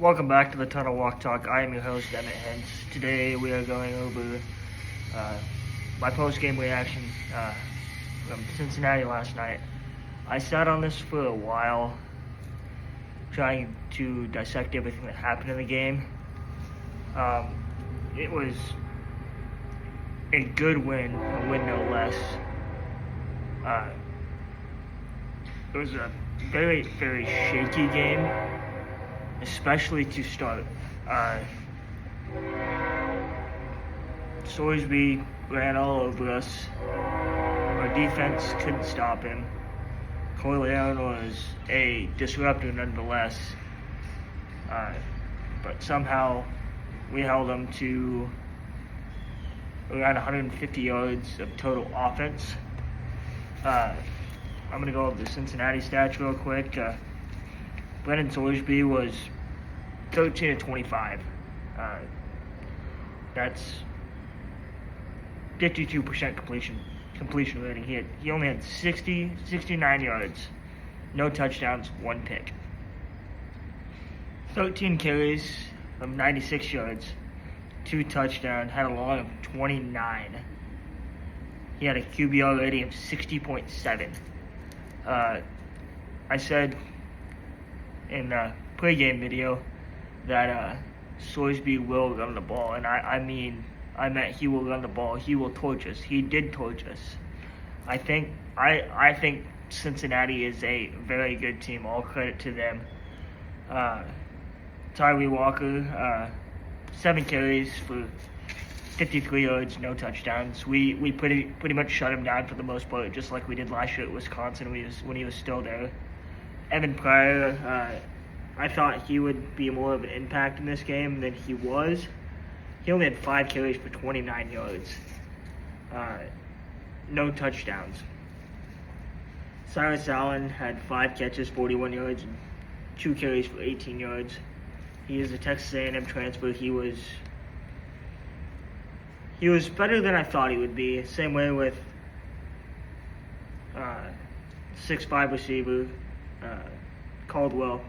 Welcome back to the Tunnel Walk Talk. I am your host, Emmett Hens. Today we are going over my post-game reaction from Cincinnati last night. I sat on this for a while, trying to dissect everything that happened in the game. It was a good win, a win no less. It was a very, very shaky game, especially to start. Sorsby ran all over us. Our defense couldn't stop him. Corleone was a disruptor nonetheless. But somehow we held him to around 150 yards of total offense. I'm going to go over the Cincinnati stats real quick. Brendan Sorsby was 13 of 25. That's 52% completion rating. He only had 69 yards, no touchdowns, one pick. 13 carries of 96 yards, 2 touchdowns, had a long of 29. He had a QBR rating of 60.7. I said in the pregame video that Sorsby will run the ball, and I meant he will run the ball. He will torch us. He did torch us. I think Cincinnati is a very good team. All credit to them. Tyree Walker, 7 carries for 53 yards, no touchdowns. We pretty much shut him down for the most part, just like we did last year at Wisconsin when he was still there. Evan Pryor, I thought he would be more of an impact in this game than he was. He only had 5 carries for 29 yards. No touchdowns. Cyrus Allen had 5 catches, 41 yards, and 2 carries for 18 yards. He is a Texas A&M transfer. He was better than I thought he would be. Same way with 6'5" receiver Caldwell,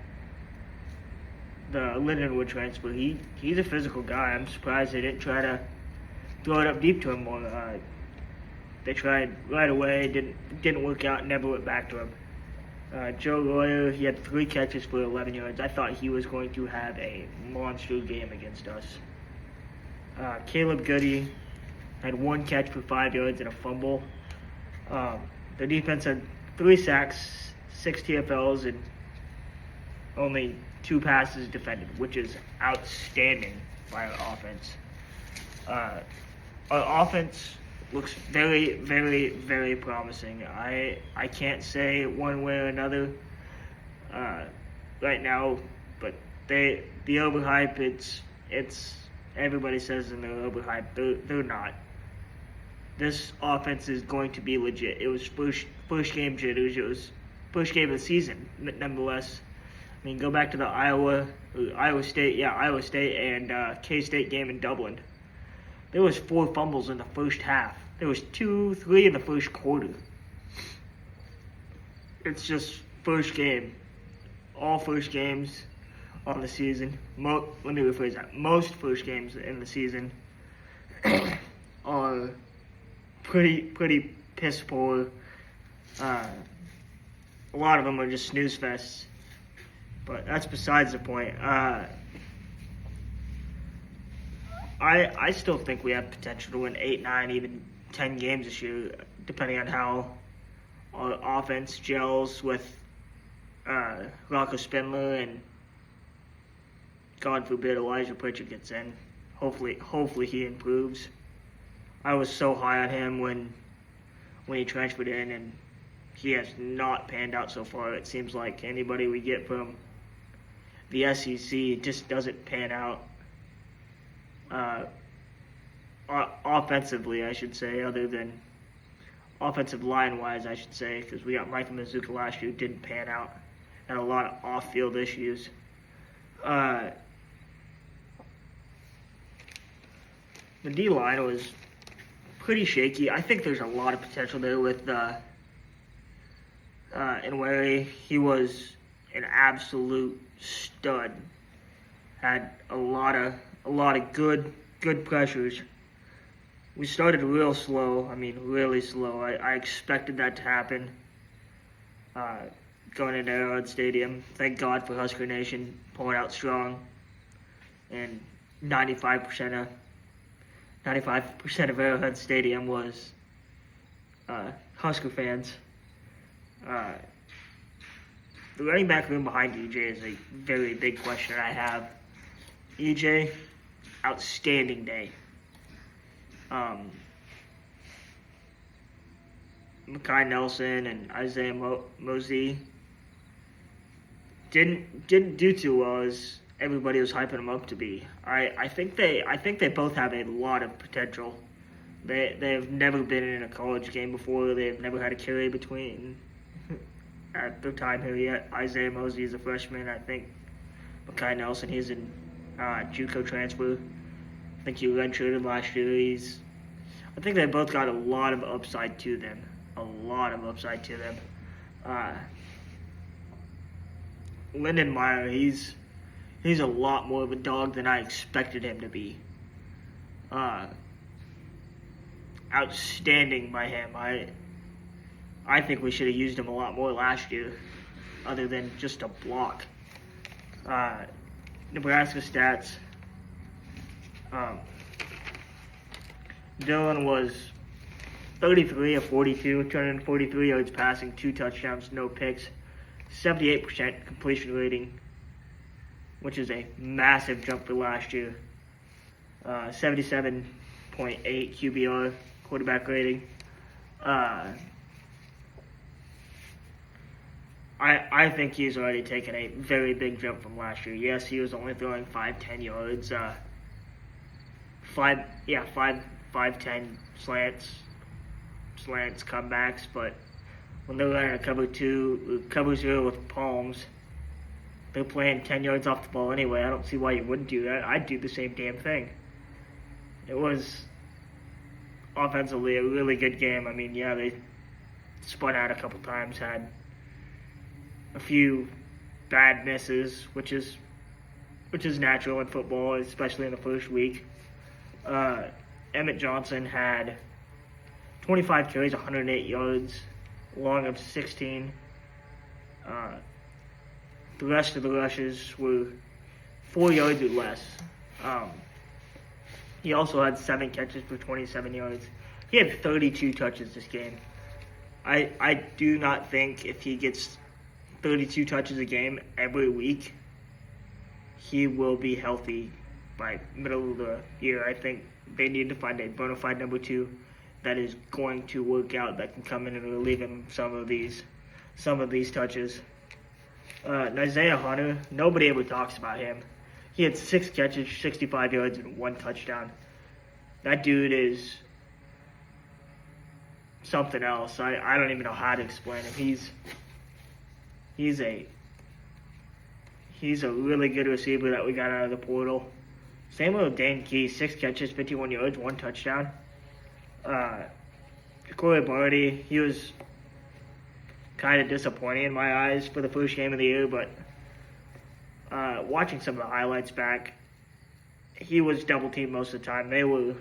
the Lindenwood transfer. He's a physical guy. I'm surprised they didn't try to throw it up deep to him more. They tried right away, didn't work out, never went back to him. Joe Royer, he had 3 catches for 11 yards. I thought he was going to have a monster game against us. Caleb Goody had 1 catch for 5 yards and a fumble. The defense had 3 sacks, 6 TFLs, and only 2 passes defended, which is outstanding by our offense. Our offense looks very, very, very promising. I can't say one way or another right now, but the overhype, it's everybody says they're overhyped. They're not. This offense is going to be legit. It was first game jitters. It was first game of the season, nonetheless. I mean, go back to the Iowa State and K-State game in Dublin. There was 4 fumbles in the first half. There was 3 in the first quarter. It's just first game. All first games on the season. Let me rephrase that. Most first games in the season are pretty piss poor. A lot of them are just snooze fests. But that's besides the point. I still think we have potential to win 8, 9, even 10 games this year, depending on how our offense gels with Rocco Spindler and, God forbid, Elijah Pritchard gets in. Hopefully he improves. I was so high on him when he transferred in, and he has not panned out so far. It seems like anybody we get from the SEC just doesn't pan out. Offensively, I should say, other than offensive line-wise, I should say, because we got Michael Mazuka last year, didn't pan out, had a lot of off-field issues. The D-line was pretty shaky. I think there's a lot of potential there with Nweri. He was an absolute stud had a lot of good pressures. We started real slow. I mean, really slow. I expected that to happen. Going into Arrowhead Stadium. Thank God for Husker Nation pulling out strong. And 95% of Arrowhead Stadium was Husker fans. The running back room behind EJ is a very big question I have. EJ, outstanding day. Mekhi Nelson and Isaiah Mosey didn't do too well as everybody was hyping them up to be. I think they both have a lot of potential. They've never been in a college game before. They've never had a carry between at their time here yet. Isaiah Mosey is a freshman. I think Mekhi Nelson, he's in JUCO transfer. I think he redshirted last year. I think they both got a lot of upside to them. Lyndon Meyer, he's a lot more of a dog than I expected him to be. Outstanding by him. I think we should have used him a lot more last year, other than just a block. Nebraska stats. Dylan was 33 of 42, 243 yards passing, 2 touchdowns, no picks, 78% completion rating, which is a massive jump for last year. 77.8 QBR quarterback rating. I think he's already taken a very big jump from last year. Yes, he was only throwing 5-10 yards, 5-10 slants, comebacks, but when they're running a cover 0 with palms, they're playing 10 yards off the ball anyway. I don't see why you wouldn't do that. I'd do the same damn thing. It was offensively a really good game. I mean, yeah, they spun out a couple times, had a few bad misses, which is natural in football, especially in the first week. Emmett Johnson had 25 carries, 108 yards, long of 16. The rest of the rushes were 4 yards or less. He also had 7 catches for 27 yards. He had 32 touches this game. I do not think if he gets 32 touches a game every week, he will be healthy by middle of the year. I think they need to find a bona fide number 2 that is going to work out, that can come in and relieve him some of these touches. Isaiah Hunter, nobody ever talks about him. He had 6 catches, 65 yards, and 1 touchdown. That dude is something else. I don't even know how to explain him. He's a really good receiver that we got out of the portal. Same with Dane Key, 6 catches, 51 yards, 1 touchdown. Corey Barty, he was kind of disappointing in my eyes for the first game of the year, but watching some of the highlights back, he was double teamed most of the time. They were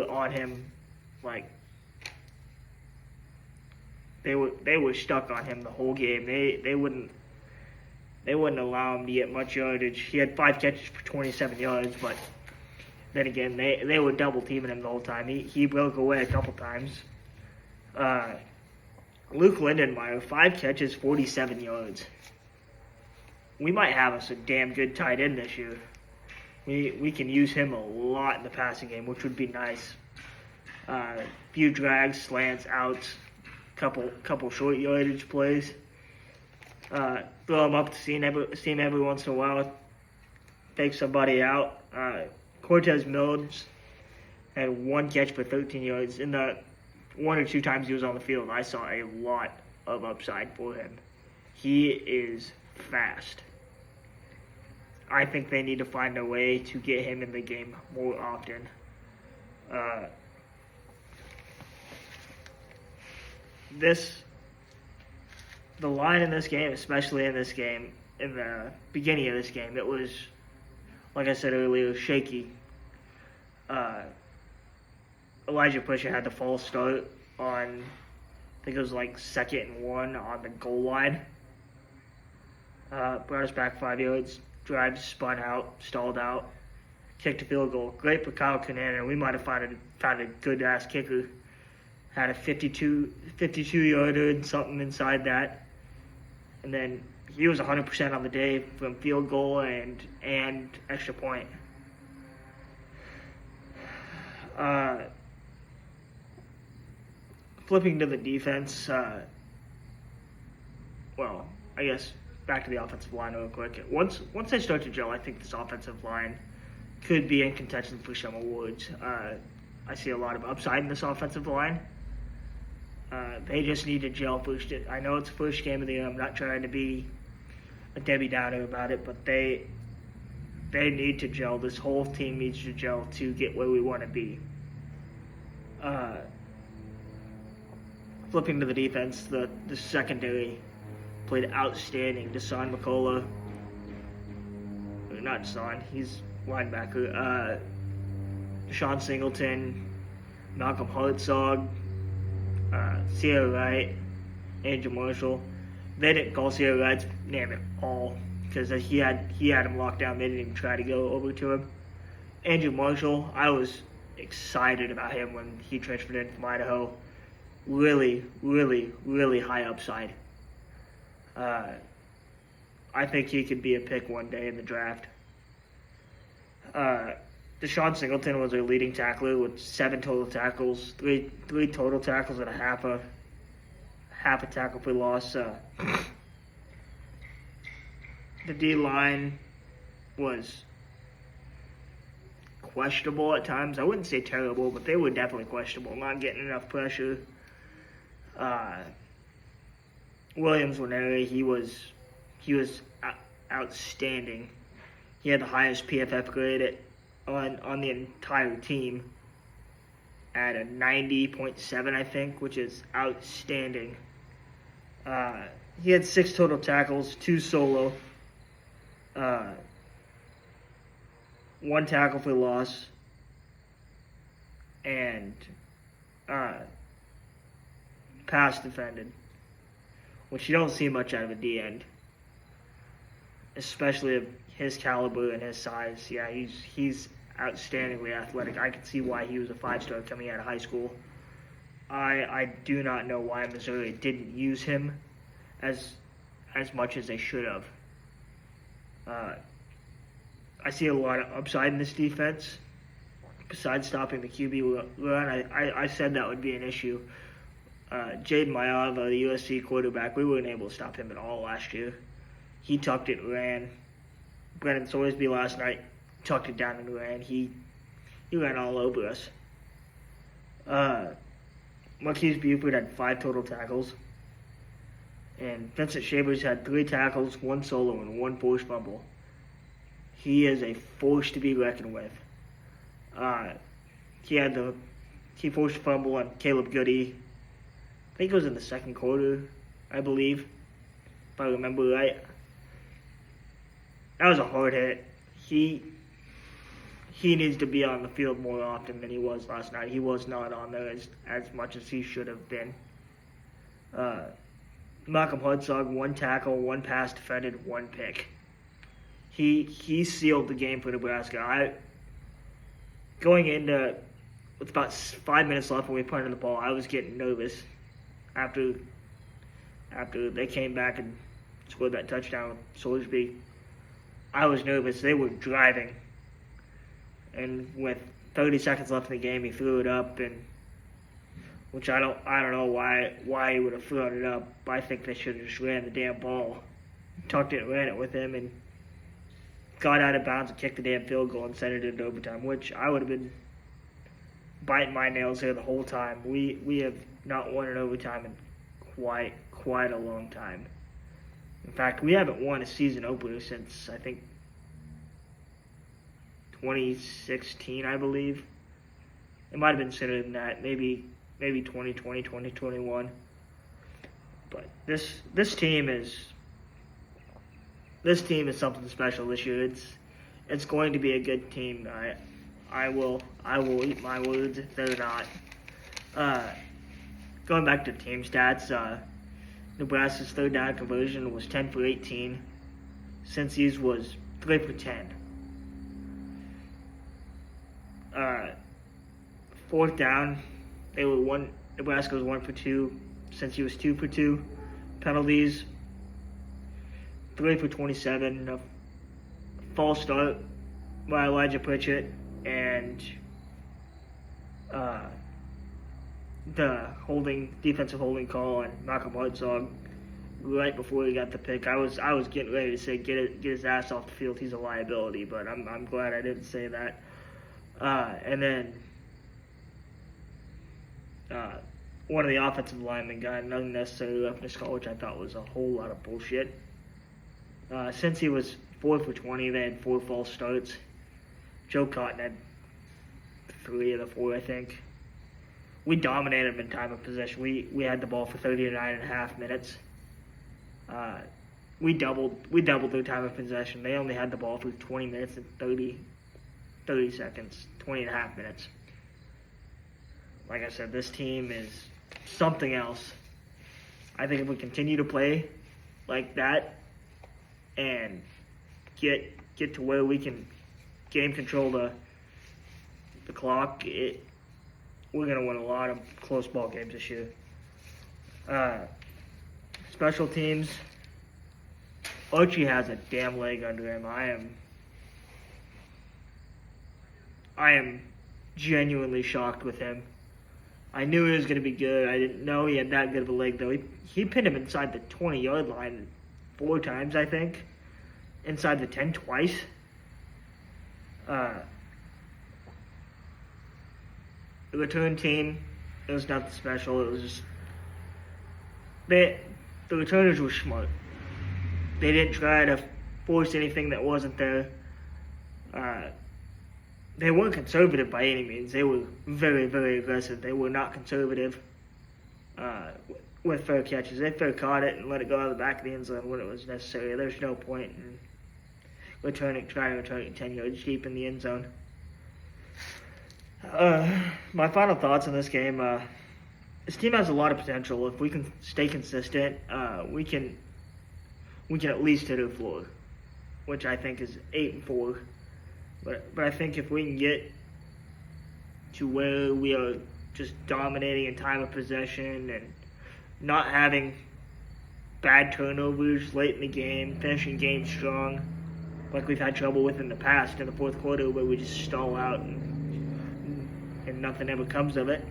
on him, like they were stuck on him the whole game. They wouldn't allow him to get much yardage. He had 5 catches for 27 yards, but then again, they were double teaming him the whole time. He broke away a couple times. Luke Lindenmeyer, 5 catches, 47 yards. We might have us a damn good tight end this year. We can use him a lot in the passing game, which would be nice. Few drags, slants, outs, couple short yardage plays. Throw him up to seam every once in a while. Take somebody out. Cortez Mills had 1 catch for 13 yards. In the 1 or 2 times he was on the field, I saw a lot of upside for him. He is fast. I think they need to find a way to get him in the game more often. The line in this game, especially in this game, in the beginning of this game, it was like I said earlier, shaky. Uh, Elijah Pusher had the false start on, I think it was like 2nd and 1 on the goal line. Brought us back 5 yards, drive spun out, stalled out, kicked a field goal. Great for Kyle Kanan, we might have found a good ass kicker. Had a 52-yarder and something inside that. And then he was 100% on the day from field goal and extra point. Flipping to the defense, well, I guess back to the offensive line real quick. Once they start to gel, I think this offensive line could be in contention for some awards. I see a lot of upside in this offensive line. They just need to gel first. I know it's the first game of the year. I'm not trying to be a Debbie Downer about it, but they need to gel. This whole team needs to gel to get where we want to be. Flipping to the defense, the secondary played outstanding. Deshaun McCullough, not Deshaun, he's linebacker. Deshaun Singleton, Malcolm Hartzog, Sierra Wright, Andrew Marshall. They didn't call Sierra Wright's name at all because he had him locked down. They didn't even try to go over to him. Andrew Marshall, I was excited about him when he transferred in from Idaho. Really, really, really high upside. I think he could be a pick one day in the draft. Deshaun Singleton was our leading tackler with 7 total tackles, three total tackles and a half a tackle for loss. The D line was questionable at times. I wouldn't say terrible, but they were definitely questionable. Not getting enough pressure. Williams Winery, he was outstanding. He had the highest PFF grade on the entire team at a 90.7, I think, which is outstanding. He had 6 total tackles, 2 solo, 1 tackle for loss, and pass defended, which you don't see much out of a D end, especially of his caliber and his size. Yeah, he's outstandingly athletic. I can see why he was a 5-star coming out of high school. I do not know why Missouri didn't use him as much as they should have. I see a lot of upside in this defense. Besides stopping the QB run, I said that would be an issue. Jaden Mayava, the USC quarterback, we weren't able to stop him at all last year. He tucked it and ran. Brennan Sorsby last night tucked it down and ran. He ran all over us. Marquise Buford had 5 total tackles. And Vincent Shavers had 3 tackles, 1 solo, and 1 forced fumble. He is a force to be reckoned with. He forced a fumble on Caleb Goody. I think it was in the second quarter, I believe, if I remember right. That was a hard hit. He needs to be on the field more often than he was last night. He was not on there as much as he should have been. Malcolm Hartzog, 1 tackle, 1 pass defended, 1 pick. He sealed the game for Nebraska. Going into with about 5 minutes left when we punted the ball, I was getting nervous after they came back and scored that touchdown with Sorsby. I was nervous. They were driving, and with 30 seconds left in the game, he threw it up, and which I don't know why he would have thrown it up. I think they should have just ran the damn ball, tucked it, ran it with him, and got out of bounds and kicked the damn field goal and sent it into overtime, which I would have been biting my nails here the whole time. We have not won an overtime in quite a long time. In fact, we haven't won a season opener since, I think, 2016, I believe. It might have been sooner than that, maybe 2020, 2021. But this team is something special this year. it's going to be a good team. I will eat my words if they're not. Going back to team stats, Nebraska's third down conversion was 10 for 18. Cincy's was 3 for 10. Fourth down, Nebraska was 1 for 2. Cincy was 2 for 2. Penalties, 3 for 27. A false start by Elijah Pritchett, and the defensive holding call on Malcolm Hartzog right before he got the pick. I was getting ready to say get his ass off the field. He's a liability, but I'm glad I didn't say that. And then one of the offensive linemen got an unnecessary roughness call, which I thought was a whole lot of bullshit. Since he was 4 for 20, they had 4 false starts. Joe Cotton had 3 of the 4, I think. We dominated them in time of possession. We had the ball for 39.5 minutes. We doubled their time of possession. They only had the ball for 20 minutes and 30 seconds, 20.5 minutes. Like I said, this team is something else. I think if we continue to play like that and get to where we can game control the clock, we're going to win a lot of close ball games this year. Special teams, Archie has a damn leg under him. I am genuinely shocked with him. I knew he was going to be good. I didn't know he had that good of a leg, though. He pinned him inside the 20-yard line 4 times, I think. Inside the 10 twice. The return team, it was nothing special. It was just the returners were smart. They didn't try to force anything that wasn't there. They weren't conservative by any means. They were very, very aggressive. They were not conservative with fair catches. They fair caught it and let it go out of the back of the end zone when it was necessary. There's no point in trying to return it 10 yards deep in the end zone. My final thoughts on this game, this team has a lot of potential. If we can stay consistent, we can at least hit our floor, which I think is 8-4. But I think if we can get to where we are just dominating in time of possession and not having bad turnovers late in the game, finishing games strong, like we've had trouble with in the past in the fourth quarter where we just stall out and nothing ever comes of it,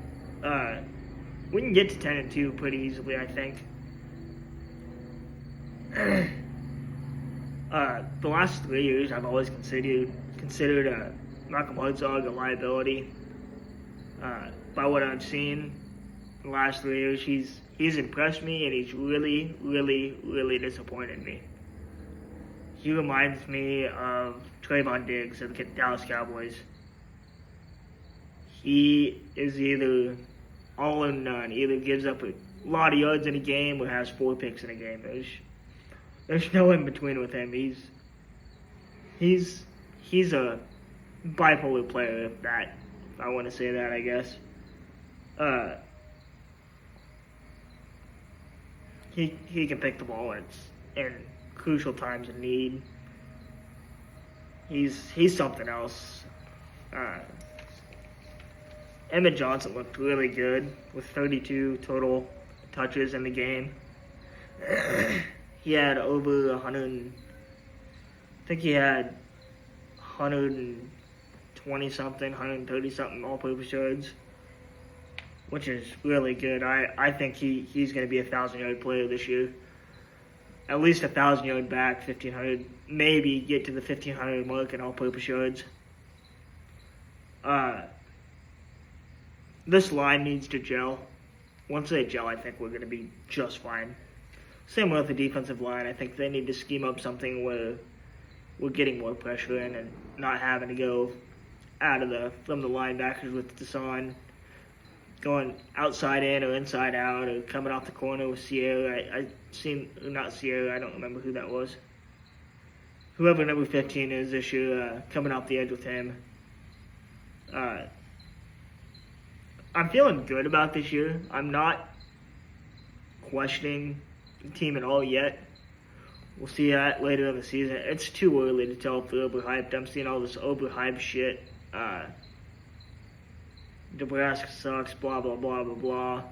we can get to 10-2 pretty easily, I think. The last 3 years, I've always considered Malcolm Hartzog a liability. By what I've seen the last 3 years, he's impressed me, and he's really, really, really disappointed me. He reminds me of Trayvon Diggs of the Dallas Cowboys. He is either all or none. Either gives up a lot of yards in a game or has 4 picks in a game. There's no in between with him. He's a bipolar player, if I want to say that, I guess. He can pick the ball in crucial times of need. He's something else. Emmett Johnson looked really good with 32 total touches in the game. He had over 100. I think he had 120 something, 130 something all-purpose yards, which is really good. I think he's going to be a 1,000-yard player this year. At least 1,000-yard back, 1,500, maybe get to the 1,500 mark in all-purpose yards. This line needs to gel. Once they gel, I think we're going to be just fine. Same with the defensive line. I think they need to scheme up something where we're getting more pressure in and not having to go from the linebackers with Deshaun going outside in or inside out or coming off the corner with Sierra. I don't remember who that was. whoever number 15 is this year, coming off the edge with him. I'm feeling good about this year. I'm not questioning the team at all yet. We'll see that later in the season. It's too early to tell if they're overhyped. I'm seeing all this overhyped shit. Nebraska sucks, blah, blah, blah, blah, blah.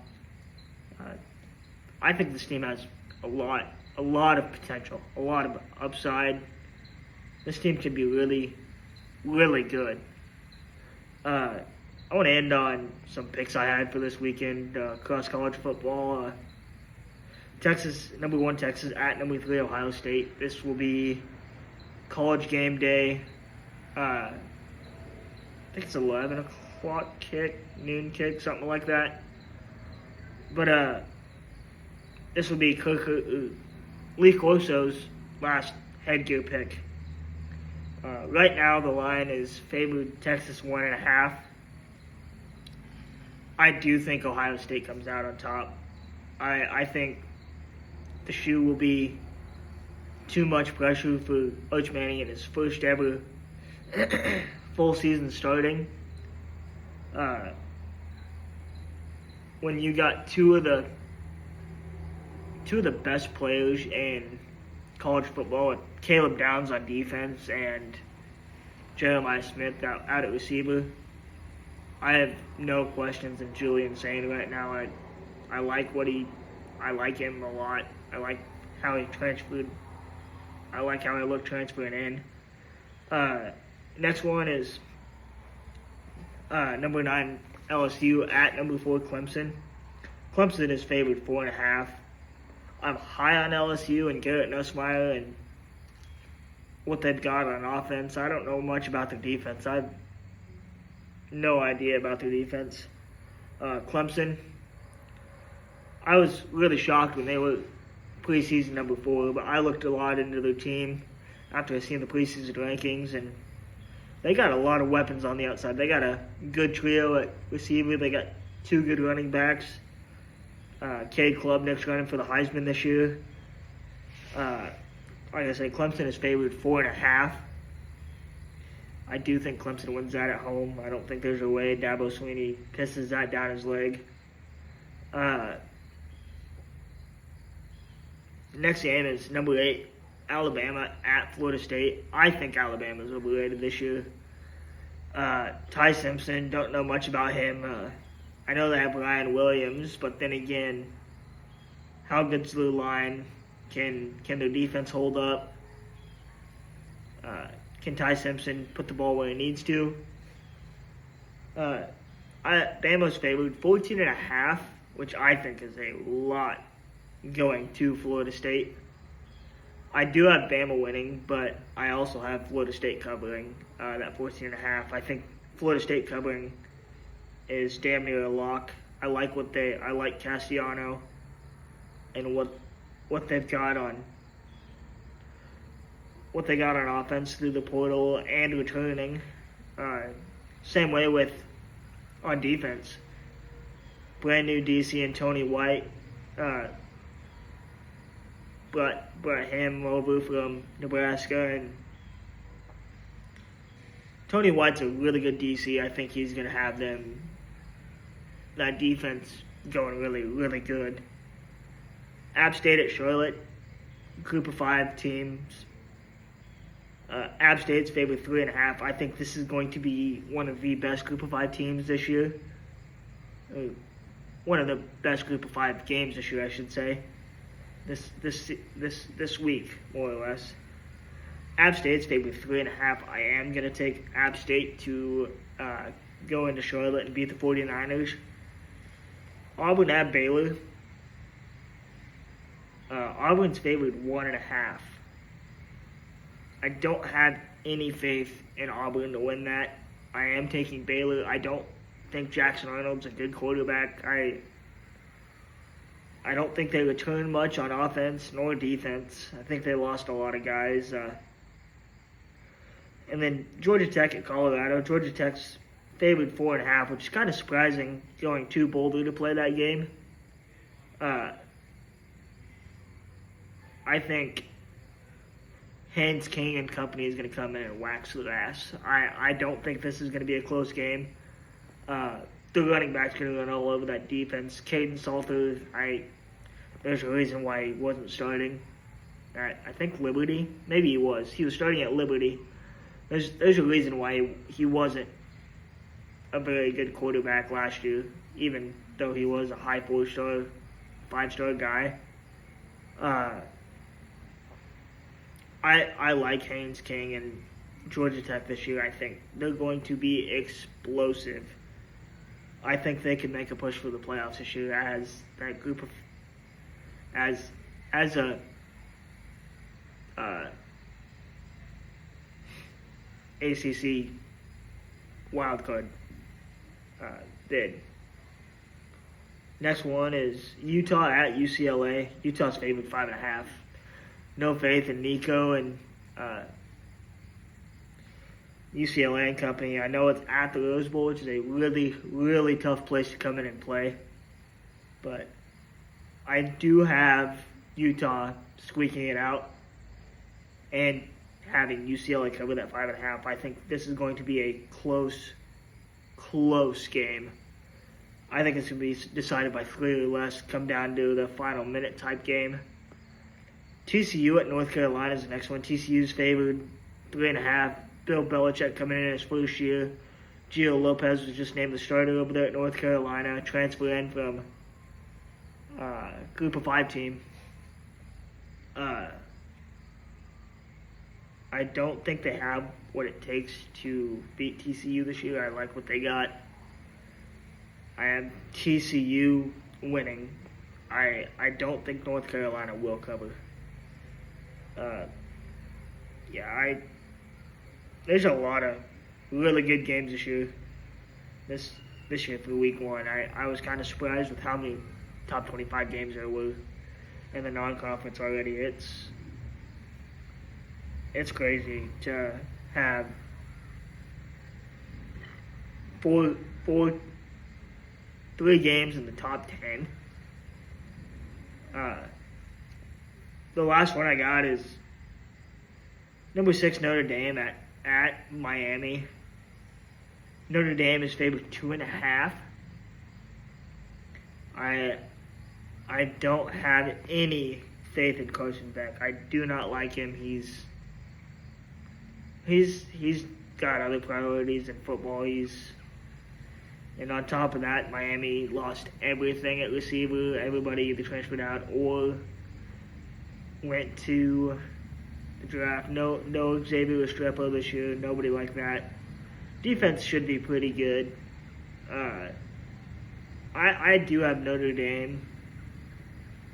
I think this team has a lot of potential, a lot of upside. This team can be really, really good. I want to end on some picks I had for this weekend across college football. Texas, number 1 Texas at number 3 Ohio State. This will be college game day. I think it's 11 o'clock kick, noon kick, something like that. But this will be Lee Corso's last headgear pick. Right now, the line is favored Texas 1.5. I do think Ohio State comes out on top. I think the shoe will be too much pressure for Arch Manning in his first ever full season starting. When you got two of the best players in college football, with Caleb Downs on defense and Jeremiah Smith out at receiver, I have no questions in Julian Sane right now. I like him a lot. I like how he transferred. I like how he looked transferring in. Next one is number 9 LSU at number 4 Clemson. Clemson is favored 4.5. I'm high on LSU and Garrett Nussmeier and what they've got on offense. I don't know much about their defense. I have no idea about their defense. Clemson, I was really shocked when they were preseason number 4, but I looked a lot into their team after I seen the preseason rankings, and they got a lot of weapons on the outside. They got a good trio at receiver. They got 2 good running backs. Cade Klubnik's running for the Heisman this year. Like I said, Clemson is favored 4.5. I do think Clemson wins that at home. I don't think there's a way Dabo Swinney pisses that down his leg. Next game is number 8, Alabama at Florida State. I think Alabama's overrated this year. Ty Simpson, don't know much about him. I know they have Ryan Williams, but then again, how good's their line? Can their defense hold up? Can Ty Simpson put the ball where he needs to? Bama's favored 14.5, which I think is a lot going to Florida State. I do have Bama winning, but I also have Florida State covering that 14.5. I think Florida State covering is damn near a lock. I like Cassiano and what they've got on offense through the portal and returning. Same way with on defense. Brand new DC and Tony White brought him over from Nebraska, and Tony White's a really good DC. I think he's going to have that defense going really, really good. App State at Charlotte, group of 5 teams. App State's favored 3.5. I think this is going to be one of the best group of 5 teams this year. One of the best group of 5 games this year, I should say. This week, more or less. App State's favored 3.5. I am going to take App State to go into Charlotte and beat the 49ers. Auburn at Baylor. Auburn's favored 1.5. I don't have any faith in Auburn to win that. I am taking Baylor. I don't think Jackson Arnold's a good quarterback. I don't think they return much on offense nor defense. I think they lost a lot of guys. And then Georgia Tech at Colorado. Georgia Tech's favored 4.5, which is kind of surprising, going to Boulder to play that game. I think Haynes King and company is going to come in and wax their ass. I don't think this is going to be a close game. The running back's going to run all over that defense. Caden Salter, there's a reason why he wasn't starting at, I think, Liberty. Maybe he was. He was starting at Liberty. There's a reason why he wasn't a very good quarterback last year, even though he was a high 4-star, 5-star guy. I like Haynes King and Georgia Tech this year. I think they're going to be explosive. I think they can make a push for the playoffs this year as that group of as a ACC wildcard did. Next one is Utah at UCLA. Utah's favored 5.5. No faith in Nico and UCLA and company. I know it's at the Rose Bowl, which is a really, really tough place to come in and play. But I do have Utah squeaking it out and having UCLA cover that 5.5. I think this is going to be a close game. I think it's going to be decided by 3 or less, come down to the final minute type game. TCU at North Carolina is the next one. TCU's favored 3.5. Bill Belichick coming in his first year. Gio Lopez was just named the starter over there at North Carolina. Transfer in from Group of 5 team. I don't think they have what it takes to beat TCU this year. I like what they got. I have TCU winning. I don't think North Carolina will cover. There's a lot of really good games this year. This year for week 1, I was kind of surprised with how many top 25 games there were in the non-conference already. It's crazy to have three games in the top 10. The last one I got is number 6 Notre Dame at Miami. Notre Dame is favored 2.5. I don't have any faith in Carson Beck. I do not like him. He's got other priorities in football. And on top of that, Miami lost everything at receiver. Everybody either transferred out or went to the draft. No Xavier Restrepo this year. Nobody like that. Defense should be pretty good. I do have Notre Dame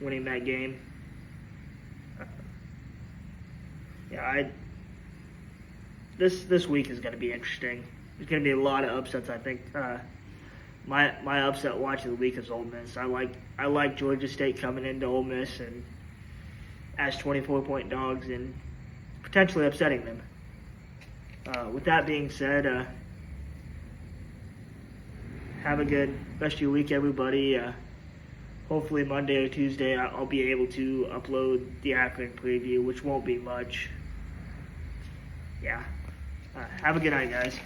winning that game. This week is going to be interesting. There's going to be a lot of upsets, I think. My upset watch of the week is Ole Miss. I like Georgia State coming into Ole Miss and as 24-point dogs and potentially upsetting them. With that being said, have a good rest of your week, everybody. Hopefully Monday or Tuesday I'll be able to upload the Akron preview, which won't be much. Have a good night, guys.